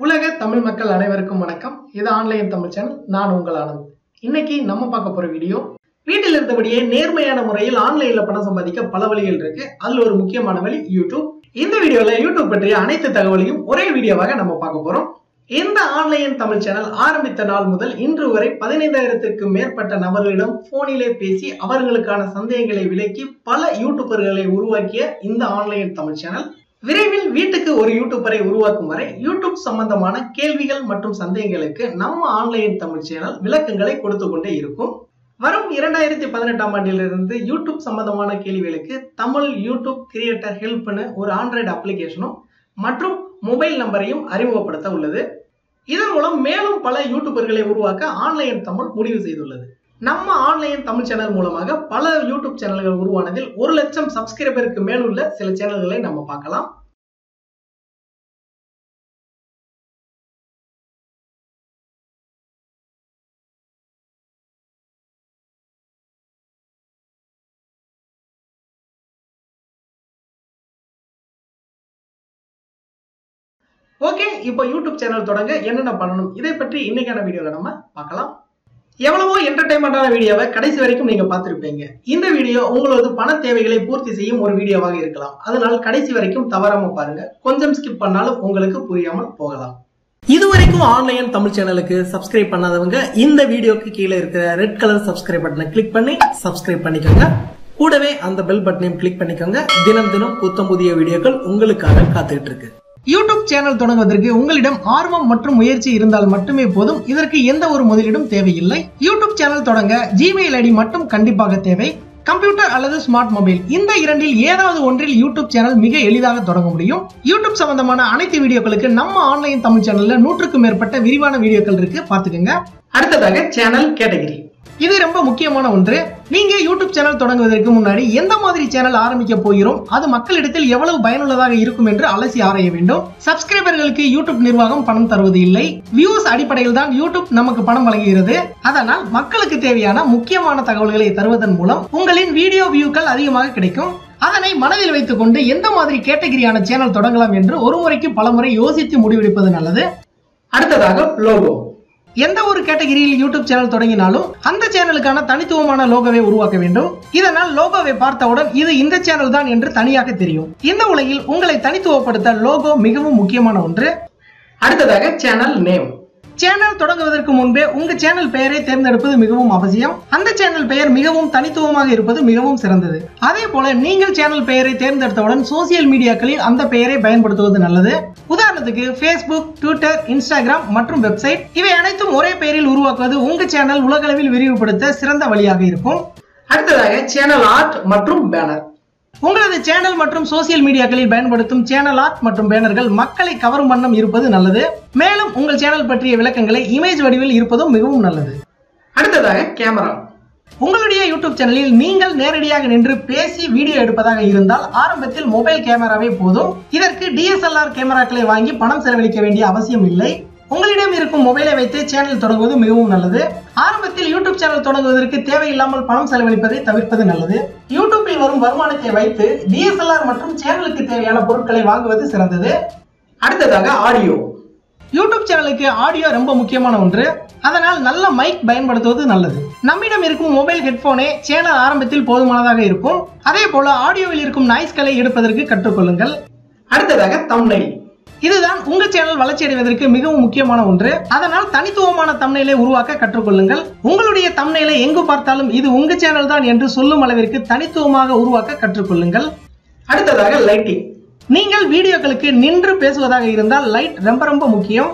உலக தமிழ் மக்கள் அனைவருக்கும் வணக்கம். இது ஆன்லைன் தமிழ் சேனல். நான் உங்கள் ஆனந்த். இன்னைக்கு நம்ம பார்க்க போற வீடியோ, வீட்டில் இருந்தபடியே நேர்மையான முறையில் ஆன்லைன்ல பணம் சம்பாதிக்க பல வழிகள் இருக்கு. அதுல ஒரு முக்கியமான வழி யூடியூப். இந்த வீடியோல யூடியூப் பற்றிய அனைத்து தகவலையும் ஒரே வீடியோவாக நம்ம பார்க்க போறோம். இந்த ஆன்லைன் தமிழ் சேனல் ஆரம்பித்த நாள் முதல் இன்று வரை 15,000க்கும் மேற்பட்ட நபர்களிடம் போனிலே பேசி அவர்களுக்கான சந்தேகங்களை விலக்கி பல யூடியூபர்களை உருவாக்கிய இந்த ஆன்லைன் தமிழ் சேனல் விரைவில் வீட்டுக்கு ஒரு யூடியூபரை உருவாக்கும் வரை யூடியூப் சம்பந்தமான கேள்விகள் மற்றும் சந்தேகங்களுக்கு நம்ம ஆன்லைன் தமிழ் சேனல் விளக்கங்களை கொடுத்து கொண்டே இருக்கும். வரும் 2018ஆம் ஆண்டிலிருந்து யூடியூப் சம்பந்தமான கேள்விகளுக்கு தமிழ் யூடியூப் கிரியேட்டர் ஹெல்ப்னு ஒரு ஆண்ட்ராய்டு அப்ளிகேஷனும் மற்றும் மொபைல் நம்பரையும் அறிமுகப்படுத்த உள்ளது. இதன் மூலம் மேலும் பல யூடியூபர்களை உருவாக்க ஆன்லைன் தமிழ் முடிவு செய்துள்ளது. நம்ம ஆன்லைன் தமிழ் சேனல் மூலமாக பல யூடியூப் சேனல்கள் உருவானதில் 1,00,000 சப்ஸ்கிரைபருக்கு மேலுள்ள சில சேனல்களை நம்ம பார்க்கலாம். ஓகே, இப்போ யூடியூப் சேனல் தொடங்க என்னென்ன பண்ணணும் இதை பற்றி இன்னைக்கான வீடியோல நம்ம பார்க்கலாம். எவ்வளவோ என்டர்டைன்மெண்டான வீடியோவை கடைசி வரைக்கும் நீங்க பார்த்திருப்பீங்க. இந்த வீடியோ உங்களது பண தேவைகளை பூர்த்தி செய்யும் ஒரு வீடியோவாக இருக்கலாம். அதனால் கடைசி வரைக்கும் தவறாம பாருங்க. கொஞ்சம் ஸ்கிப் பண்ணாலும் உங்களுக்கு புரியாமல் போகலாம். இதுவரைக்கும் ஆன்லைன் தமிழ் சேனலுக்கு சப்ஸ்கிரைப் பண்ணாதவங்க இந்த வீடியோக்கு கீழே இருக்கிற ரெட் கலர் சப்ஸ்கிரைப் பட்டனை கிளிக் பண்ணி சப்ஸ்கிரைப் பண்ணிக்கோங்க. கூடவே அந்த பெல் பட்டனையும் கிளிக் பண்ணிக்கோங்க. தினம் தினம் புத்தம் புதிய வீடியோக்கள் உங்களுக்காக காத்துக்கிட்டு இருக்கு. யூடியூப் சேனல் தொடங்குவதற்கு உங்களிடம் ஆர்வம் மற்றும் முயற்சி இருந்தால் மட்டுமே போதும். இதற்கு எந்த ஒரு முதலீடும் தேவையில்லை. யூடியூப் சேனல் தொடங்க ஜிமெயில் ஐடி மட்டும் கண்டிப்பாக தேவை. கம்ப்யூட்டர் அல்லது ஸ்மார்ட் மொபைல் இந்த இரண்டில் ஏதாவது ஒன்றில் யூடியூப் சேனல் மிக எளிதாக தொடங்க முடியும். யூடியூப் சம்பந்தமான அனைத்து வீடியோக்களுக்கு நம்ம ஆன்லைன் தமிழ் சேனல்ல 100க்கும் மேற்பட்ட விரிவான வீடியோக்கள் இருக்கு, பாத்துக்கோங்க. அடுத்ததாக சேனல் கேட்டகரி. இது ரொம்ப முக்கியமான ஒன்று. நீங்க யூடியூப் சேனல் தொடங்குவதற்கு முன்னாடி எந்த மாதிரி சேனல் ஆரம்பிக்க போகிறோம், அது மக்களிடத்தில் எவ்வளவு பயனுள்ளதாக இருக்கும் என்று அலசி ஆராய வேண்டும். சப்ஸ்கிரைபர்களுக்கு யூடியூப் நிர்வாகம் பணம் தருவது இல்லை. வியூஸ் அடிப்படையில் தான் யூடியூப் நமக்கு பணம் வழங்குகிறது. அதனால் மக்களுக்கு தேவையான முக்கியமான தகவல்களை தருவதன் மூலம் உங்களின் வீடியோ வியூக்கள் அதிகமாக கிடைக்கும். அதனை மனதில் வைத்துக் கொண்டு எந்த மாதிரி கேட்டகரியான சேனல் தொடங்கலாம் என்று ஒரு முறைக்கு பலமுறை யோசித்து முடிவெடுப்பது நல்லது. அடுத்ததாக லோகோ. எந்த ஒரு கேட்டகரியில் யூடியூப் சேனல் தொடங்கினாலும் அந்த சேனலுக்கான தனித்துவமான லோகோவை உருவாக்க வேண்டும். இதனால் லோகோவை பார்த்தவுடன் இது இந்த சேனல் தான் என்று தனியாக தெரியும். இந்த உலகில் உங்களை தனித்துவப்படுத்த லோகோ மிகவும் முக்கியமான ஒன்று. அடுத்ததாக சேனல் நேம். சேனல் தொடங்குவதற்கு முன்பே உங்க சேனல் பெயரை தேர்ந்தெடுப்பது மிகவும் அவசியம். அந்த சேனல் பெயர் மிகவும் தனித்துவமாக இருப்பது மிகவும் சிறந்தது. அதே போல நீங்கள் சேனல் பெயரை தேர்ந்தெடுத்தவுடன் சோசியல் மீடியாக்களில் அந்த பெயரை பயன்படுத்துவது நல்லது. உதாரணத்துக்கு Facebook, Twitter, Instagram மற்றும் வெப்சைட் இவை அனைத்தும் ஒரே பெயரில் உருவாக்குவது உங்க சேனல் உலகளவில் விரிவுபடுத்த சிறந்த வழியாக இருக்கும். அடுத்ததாக சேனல் ஆர்ட் மற்றும் பேனர். உங்களது சேனல் மற்றும் சோசியல் மீடியாக்களில் பயன்படுத்தும் சேனல் ஆர்ட் மற்றும் பேனர்கள் மக்களை கவரும் வண்ணம் இருப்பது நல்லது. மேலும் உங்கள் சேனல் பற்றிய விளக்கங்களை இமேஜ் வடிவில் இருப்பதும் மிகவும் நல்லது. அடுத்ததாக கேமரா. உங்களுடைய யூடியூப் சேனலில் நீங்கள் நேரடியாக நின்று பேசி வீடியோ எடுப்பதாக இருந்தால் ஆரம்பத்தில் மொபைல் கேமராவே போதும். இதற்கு DSLR கேமராக்களை வாங்கி பணம் செலவழிக்க வேண்டிய அவசியம் இல்லை. உங்களிடம் இருக்கும் மொபைலை வைத்து சேனல் தொடங்குவது மிகவும் நல்லது. ஆரம்பத்தில் யூடியூப் சேனல் தொடங்குவதற்கு தேவையில்லாமல் பணம் செலவழிப்பதை தவிர்ப்பது நல்லது. யூடியூப்பில் வரும் வருமானத்தை வைத்து DSLR மற்றும் சேனலுக்கு தேவையான பொருட்களை வாங்குவது சிறந்தது. அடுத்ததாக ஆடியோ. யூடியூப் சேனலுக்கு ஆடியோ ரொம்ப முக்கியமான ஒன்று. அதனால் நல்ல மைக் பயன்படுத்துவது நல்லது. நம்மிடம் இருக்கும் மொபைல் ஹெட்போனே சேனல் ஆரம்பத்தில் போதுமானதாக இருக்கும். அதே போல ஆடியோவில் இருக்கும் நாய்ஸ்களை எடுப்பதற்கு கற்றுக்கொள்ளுங்கள். அடுத்ததாக தம்ப்நெயில். இதுதான் உங்க சேனல் வளர்ச்சி அடைவதற்கு மிகவும் முக்கியமான ஒன்று. அதனால் தனித்துவமான தம்ப்நெயிலை உருவாக்க கற்றுக்கொள்ளுங்கள். உங்களுடைய தம்ப்நெயிலை எங்கு பார்த்தாலும் இது உங்க சேனல் தான் என்று சொல்லும் அளவிற்கு தனித்துவமாக உருவாக்க கற்றுக்கொள்ளுங்கள். அடுத்ததாக லைட்டிங். நீங்கள் வீடியோக்களுக்கு நின்று பேசுவதாக இருந்தால் லைட் ரொம்ப முக்கியம்.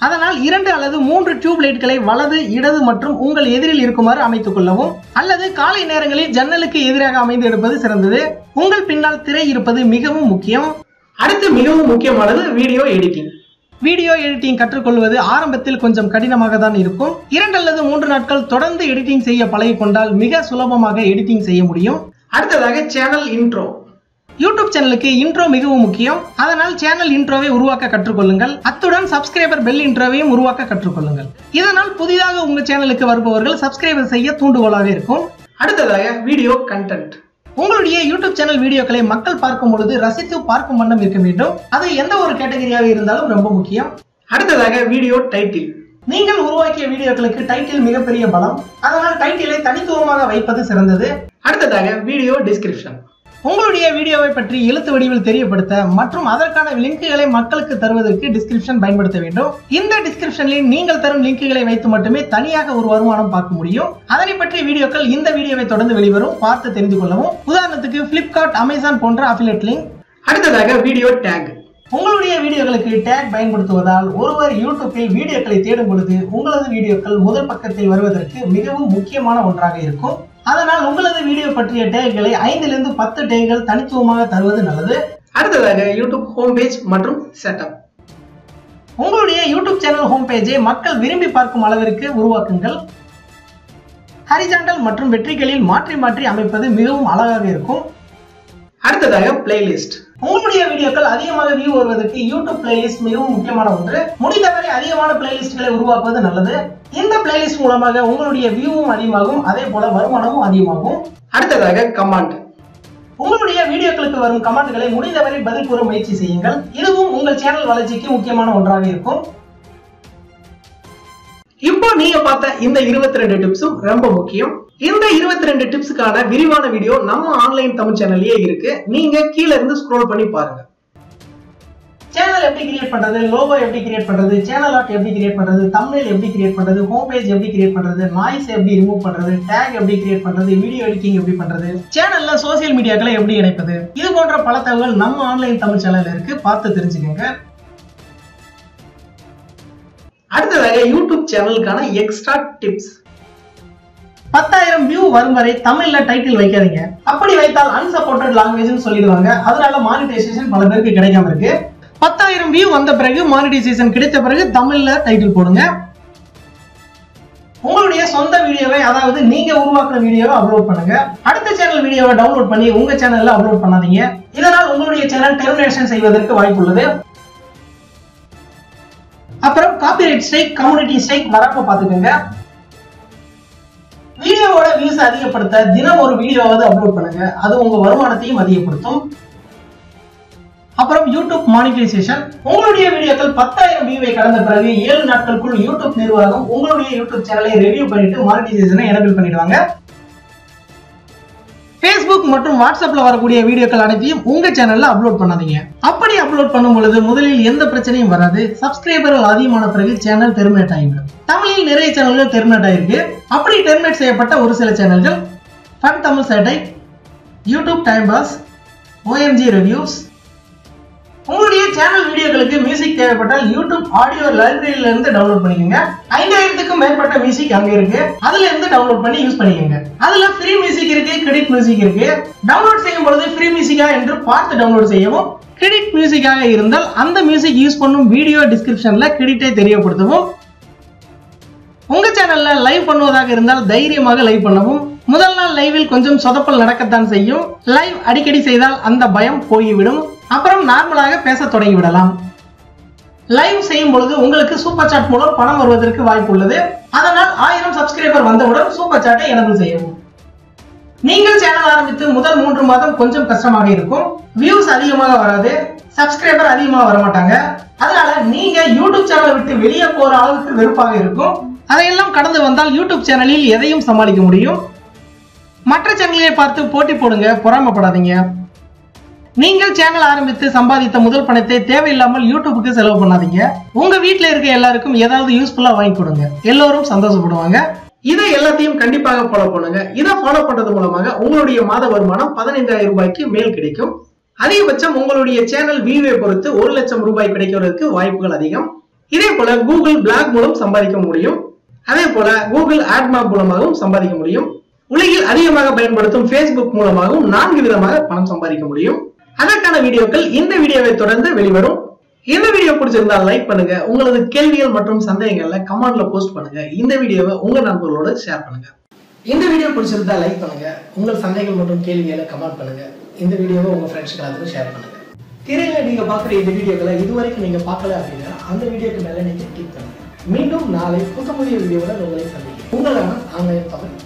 அதனால் 2 அல்லது 3 டியூப் லைட்களை வலது, இடது மற்றும் உங்கள் எதிரில் இருக்குமாறு அமைத்துக் கொள்ளவும். அல்லது காலை நேரங்களில் ஜன்னலுக்கு எதிராக அமைந்து எடுப்பது சிறந்தது. உங்கள் பின்னால் திரை இருப்பது மிகவும் முக்கியம். அடுத்து மிகவும் முக்கியமானது வீடியோ எடிட்டிங். வீடியோ எடிட்டிங் கற்றுக்கொள்வது ஆரம்பத்தில் கொஞ்சம் கடினமாக தான் இருக்கும். 2 அல்லது 3 நாட்கள் தொடர்ந்து எடிட்டிங் செய்ய பழகிக் கொண்டால் மிக சுலபமாக எடிட்டிங் செய்ய முடியும். அடுத்ததாக சேனல் இன்ட்ரோ. யூடியூப் சேனலுக்கு இன்ட்ரோ மிகவும் முக்கியம். அதனால் சேனல் இன்ட்ரோவை உருவாக்க கற்றுக்கொள்ளுங்கள். அத்துடன் சப்ஸ்கிரைபர் பெல் இன்ட்ரோவையும் உருவாக்க கற்றுக்கொள்ளுங்கள். இதனால் புதிதாக உங்க சேனலுக்கு வருபவர்கள் சப்ஸ்கிரைபர் செய்ய தூண்டுகோலாக இருக்கும். அடுத்ததாக வீடியோ கண்டென்ட். உங்களுடைய யூடியூப் சேனல் வீடியோக்களை மக்கள் பார்க்கும் பொழுது ரசித்து பார்க்கும் வண்ணம் இருக்க வேண்டும். அது எந்த ஒரு கேட்டகரியாக இருந்தாலும் ரொம்ப முக்கியம். அடுத்ததாக வீடியோ டைட்டில். நீங்கள் உருவாக்கிய வீடியோக்களுக்கு டைட்டில் மிகப்பெரிய பலம். அதனால் டைட்டிலை தனித்துவமாக வைப்பது சிறந்தது. அடுத்ததாக வீடியோ டிஸ்கிரிப்ஷன். உங்களுடைய வீடியோவை பற்றி எழுத்து வடிவில் தெரியப்படுத்த மற்றும் அதற்கான லிங்குகளை மக்களுக்கு தருவதற்கு டிஸ்கிரிப்ஷன் பயன்படுத்த வேண்டும். இந்த டிஸ்கிரிப்ஷனில் நீங்கள் தரும் லிங்குகளை வைத்து மட்டுமே தனியாக ஒரு வருமானம் பார்க்க முடியும். அதனை பற்றிய வீடியோக்கள் இந்த வீடியோவை தொடர்ந்து வெளிவரும், பார்த்து தெரிந்து கொள்ளவும். உதாரணத்துக்கு Flipkart, Amazon போன்ற அஃபிலியேட் லிங்க். அடுத்ததாக வீடியோ டேக். உங்களுடைய வீடியோக்களுக்கு டேக் பயன்படுத்துவதால் ஒருவர் யூடியூப்பில் வீடியோக்களை தேடும் பொழுது உங்களது வீடியோக்கள் முதல் பக்கத்தில் வருவதற்கு மிகவும் முக்கியமான ஒன்றாக இருக்கும். அதனால் உங்களது வீடியோ பற்றிய டேக்களை 5 லிருந்து 10 டேக்கள் தனித்துவமாக தருவது நல்லது. அடுத்ததாக யூடியூப் ஹோம் பேஜ் மற்றும் செட்டப். உங்களுடைய யூடியூப் சேனல் ஹோம் பேஜை மக்கள் விரும்பி பார்க்கும் அளவிற்கு உருவாக்குங்கள். ஹரிசாண்டல் மற்றும் வெற்றிகளில் மாற்றி மாற்றி அமைப்பது மிகவும் அழகாக இருக்கும். அடுத்ததாக பிளேலிஸ்ட். உங்களுடைய வீடியோக்கள் அதிகமாக வியூ வருவதற்கு யூடியூப் பிளேலிஸ்ட் மிகவும் முக்கியமான ஒன்று. முடிந்தவரை அதிகமான பிளேலிஸ்ட்களை உருவாக்குவது நல்லது. இந்த பிளேலிஸ்ட் மூலமாக உங்களுடைய வியூவும் அதிகமாகும், அதே போல வருமானமும் அதிகமாகும். அடுத்ததாக கமெண்ட். உங்களுடைய வீடியோக்களுக்கு வரும் கமெண்ட்களை முடிந்தவரை பதில் கூற முயற்சி செய்யுங்கள். இதுவும் உங்கள் சேனல் வளர்ச்சிக்கு முக்கியமான ஒன்றாக இருக்கும். இப்போ நீங்க பார்த்த இந்த 22 டிப்ஸும் ரொம்ப முக்கியம். இந்த 22 டிப்ஸ்க்கான விரிவான வீடியோ நம்ம ஆன்லைன் தமிழ் சேனல்லயே இருக்கு. நீங்க கீழ இருந்து ஸ்க்ரோல் பண்ணி பாருங்க. சேனல் எப்படி கிரியேட் பண்றது, லோகோ எப்படி கிரியேட் பண்றது, சேனல் ஆர்ட் எப்படி கிரியேட் பண்றது, தம்ப்நெயில் எப்படி கிரியேட் பண்றது, ஹோம் பேஜ் எப்படி கிரியேட் பண்றது, நாய்ஸ் எப்படி ரிமூவ் பண்றது, டேக் எப்படி கிரியேட் பண்றது, வீடியோ எடிட்டிங் எப்படி பண்றது, சேனல்ல சோசியல் மீடியாக்களை எப்படி இணைப்பது, இது போன்ற பல தகவல் நம்ம ஆன்லைன் தமிழ் சேனல்ல இருக்கு, பார்த்து தெரிஞ்சுக்கங்க. அடுத்ததாக யூடியூப் சேனலுக்கான எக்ஸ்ட்ரா டிப்ஸ். 10,000 வியூ வரும் வரை தமிழ்ல டைட்டில் வைக்காதீங்க. அப்படி வைத்தால் அன்சப்போர்ட்டட் லாங்குவேஜ்னு சொல்லிடுவாங்க. அதனால மானிடைசேஷன் பல பேருக்கு கிடைக்காம இருக்கு. 10,000 வியூ வந்த பிறகு மானிடைசேஷன் கிடைத்த பிறகு தமிழ்ல டைட்டில் போடுங்க. உங்களுடைய சொந்த வீடியோவை, அதாவது நீங்க உருவாக்குற வீடியோவை அப்லோட் பண்ணுங்க. அடுத்த சேனல் வீடியோவை டவுன்லோட் பண்ணி உங்க சேனல்ல அப்லோட் பண்ணாதீங்க. இதனால் உங்களுடைய சேனல் டெர்மினேஷன் செய்வதற்கு வாய்ப்பு உள்ளது. அப்புறம் காப்பிரைட் ஸ்ட்ரைக், கம்யூனிட்டி ஸ்ட்ரைக் வராம பாத்துக்கோங்க. வீடியோவோட வியூஸ் அதிகப்படுத்த தினம் ஒரு வீடியோவாவது அப்லோட் பண்ணுங்க. அது உங்க வருமானத்தையும் அதிகப்படுத்தும். அப்புறம் யூடியூப் மானிடைசேஷன். உங்களுடைய வீடியோக்கள் 10,000 வியூவை கடந்த பிறகு 7 நாட்களுக்குள் யூடியூப் நிர்வாகம் உங்களுடைய யூடியூப் சேனலை ரிவ்யூ பண்ணிட்டு மானிடைசேஷனை எனேபிள் பண்ணிடுவாங்க. Facebook மற்றும் வாட்ஸ்அப்ல வரக்கூடிய வீடியோக்கள் அனைத்தையும் உங்க சேனல்ல அப்லோட் பண்ணாதீங்க. அப்படி அப்லோட் பண்ணும் பொழுது முதலில் எந்த பிரச்சனையும் வராது. சப்ஸ்கிரைபர்கள் அதிகமான பிறகு சேனல் டெர்மினேட் ஆகிடும். தமிழில் நிறைய சேனல்கள் டெர்மினேட் ஆயிருக்கு. அப்படி டெர்மினேட் செய்யப்பட்ட ஒரு சில சேனல்கள் ஃபன் தமிழ் சேட்டைல், YouTube time pass, OMG reviews. உங்களுடைய சேனல் வீடியோக்களுக்கு மியூசிக் தேவைப்பட்டால் யூடியூப் ஆடியோ லைப்ரரியில இருந்து டவுன்லோட் பண்ணிக்கோங்க. 5000க்கும் மேற்பட்ட மியூசிக் அங்க இருக்கு. அதுல இருந்து டவுன்லோட் பண்ணி யூஸ் பண்ணிக்கோங்க. அதுல ஃப்ரீ மியூசிக் இருக்கு, கிரெடிட் மியூசிக் இருக்கு. டவுன்லோட் செய்யும் பொழுது ஃப்ரீ மியூசிக்கா என்று பார்த்து டவுன்லோட் செய்யவும், கிரெடிட் மியூசிக்காக இருந்தால் அந்த மியூசிக் யூஸ் பண்ணும் வீடியோ டிஸ்கிரிப்ஷன்ல கிரெடிட்டை தெரியப்படுத்தவும். உங்க சேனல்ல லைவ் பண்ணுவதாக இருந்தால் தைரியமாக லைவ் பண்ணவும். முதல் நாள் லைவில் கொஞ்சம் சொதப்பல் நடக்கத்தான் செய்யும். லைவ் அடிக்கடி செய்தால் அந்த பயம் போய்விடும். அப்புறம் நார்மலாக பேச தொடங்கி விடலாம். லைவ் செய்யும் பொழுது உங்களுக்கு சூப்பர் சாட் மூலம் பணம் வருவதற்கு வாய்ப்பு உள்ளது. அதனால் 1000 சப்ஸ்கிரைபர் வந்தவுடன் சூப்பர் சாட்டை எனேபிள் செய்யவும். நீங்கள் சேனல் ஆரம்பித்து முதல் 3 மாதம் கொஞ்சம் கஷ்டமாக இருக்கும். வியூஸ் அதிகமாக வராது, சப்ஸ்கிரைபர் அதிகமாக வரமாட்டாங்க. அதனால நீங்க யூடியூப் சேனலை விட்டு வெளியே போற அளவுக்கு வெறுப்பாக இருக்கும். அதையெல்லாம் கடந்து வந்தால் யூடியூப் சேனலில் எதையும் சமாளிக்க முடியும். மற்ற சேனலை பார்த்து போட்டி போடுங்க, பொறாமப்படாதீங்க. நீங்கள் சேனல் ஆரம்பித்து சம்பாதித்த முதல் பணத்தை தேவையில்லாமல் யூடியூபுக்கு செலவு பண்ணாதீங்க. உங்க வீட்டுல இருக்க எல்லாருக்கும் ஏதாவது யூஸ்ஃபுல்லா வாங்கி கொடுங்க. எல்லோரும் சந்தோஷப்படுவாங்க. இதை எல்லாத்தையும் கண்டிப்பாக ஃபாலோ பண்ணுங்க. இதை ஃபாலோ பண்றது மூலமாக உங்களுடைய மாத வருமானம் 15,000 ரூபாய்க்கு மேல் கிடைக்கும். அதிகபட்சம் உங்களுடைய சேனல் வியூவை பொறுத்து 1 லட்சம் ரூபாய் கிடைக்கிறதுக்கு வாய்ப்புகள் அதிகம். இதே போல கூகுள் பிளாக் மூலம் சம்பாதிக்க முடியும். அதே போல கூகுள் ஆட்மாப் மூலமாகவும் சம்பாதிக்க முடியும். உலகில் அதிகமாக பயன்படுத்தும் Facebook மூலமாகவும் 4 விதமாக பணம் சம்பாதிக்க முடியும். அதற்கான வீடியோக்கள் இந்த வீடியோவை தொடர்ந்து வெளிவரும். இந்த வீடியோ பிடிச்சிருந்தா லைக் பண்ணுங்க. உங்களது கேள்விகள் மற்றும் சந்தேகங்களை கமெண்ட்ல போஸ்ட் பண்ணுங்க. இந்த வீடியோவை உங்க நண்பர்களோட ஷேர் பண்ணுங்க. இந்த வீடியோ பிடிச்சிருந்தா லைக் பண்ணுங்க. உங்கள் சந்தேகங்கள் மற்றும் கேள்விகளை கமெண்ட் பண்ணுங்க. இந்த வீடியோவை உங்க ஃப்ரெண்ட்ஸ்க்கு எல்லாத்துக்கும் ஷேர் பண்ணுங்க. திரையில நீங்க பார்க்குற இந்த வீடியோக்களை இதுவரைக்கும் நீங்க பார்க்கல அப்படின்னா அந்த வீடியோக்கு மேல நீங்க கிளிக் பண்ணுங்க. மீண்டும் நாளை புதிய வீடியோவில் உங்களை சந்திக்கிறேன். உங்களான ஆன்லைன் தமிழ்